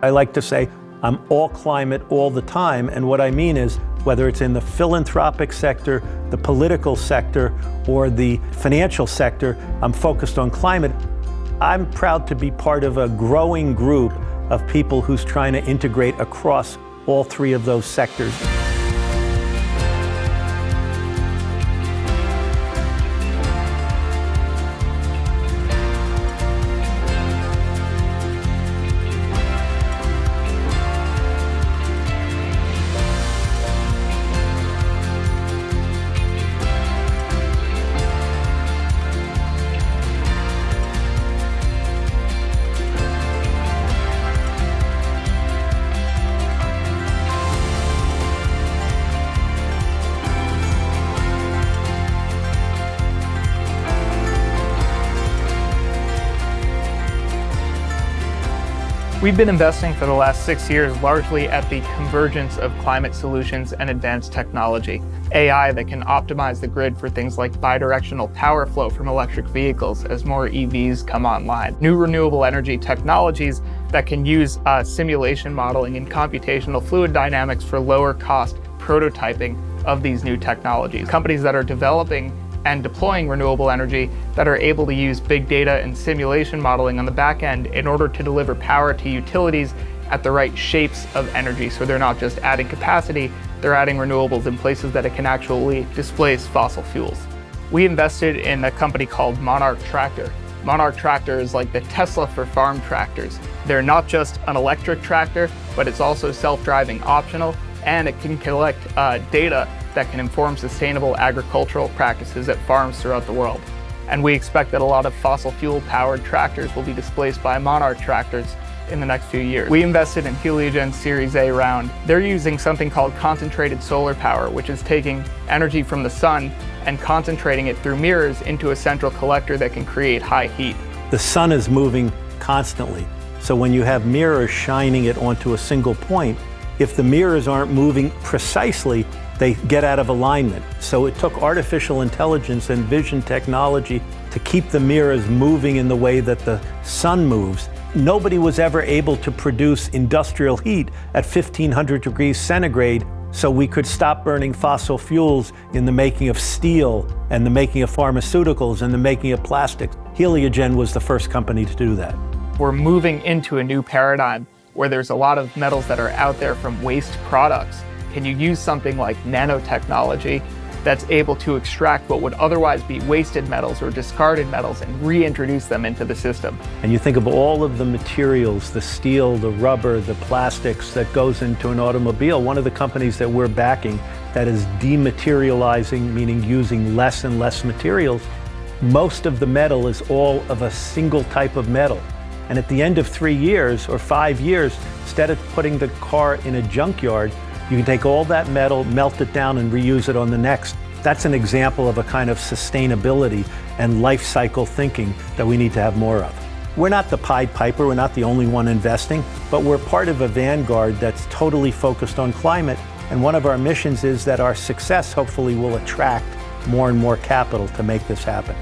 I like to say I'm all climate all the time, and what I mean is whether it's in the philanthropic sector, the political sector, or the financial sector, I'm focused on climate. I'm proud to be part of a growing group of people who's trying to integrate across all three of those sectors. We've been investing for the last 6 years largely at the convergence of climate solutions and advanced technology. AI that can optimize the grid for things like bidirectional power flow from electric vehicles as more EVs come online. New renewable energy technologies that can use simulation modeling and computational fluid dynamics for lower cost prototyping of these new technologies. Companies that are developing and deploying renewable energy that are able to use big data and simulation modeling on the back end in order to deliver power to utilities at the right shapes of energy. So they're not just adding capacity, they're adding renewables in places that it can actually displace fossil fuels. We invested in a company called Monarch Tractor. Monarch Tractor is like the Tesla for farm tractors. They're not just an electric tractor, but it's also self-driving optional, and it can collect data that can inform sustainable agricultural practices at farms throughout the world. And we expect that a lot of fossil fuel powered tractors will be displaced by Monarch tractors in the next few years. We invested in Heliogen's Series A round. They're using something called concentrated solar power, which is taking energy from the sun and concentrating it through mirrors into a central collector that can create high heat. The sun is moving constantly. So when you have mirrors shining it onto a single point, if the mirrors aren't moving precisely, they get out of alignment. So it took artificial intelligence and vision technology to keep the mirrors moving in the way that the sun moves. Nobody was ever able to produce industrial heat at 1500 degrees centigrade, so we could stop burning fossil fuels in the making of steel and the making of pharmaceuticals and the making of plastics. Heliogen was the first company to do that. We're moving into a new paradigm where there's a lot of metals that are out there from waste products. Can you use something like nanotechnology that's able to extract what would otherwise be wasted metals or discarded metals and reintroduce them into the system? And you think of all of the materials, the steel, the rubber, the plastics that goes into an automobile. One of the companies that we're backing that is dematerializing, meaning using less and less materials, most of the metal is all of a single type of metal. And at the end of 3 years or 5 years, instead of putting the car in a junkyard, you can take all that metal, melt it down, and reuse it on the next. That's an example of a kind of sustainability and life cycle thinking that we need to have more of. We're not the Pied Piper, we're not the only one investing, but we're part of a vanguard that's totally focused on climate. And one of our missions is that our success hopefully will attract more and more capital to make this happen.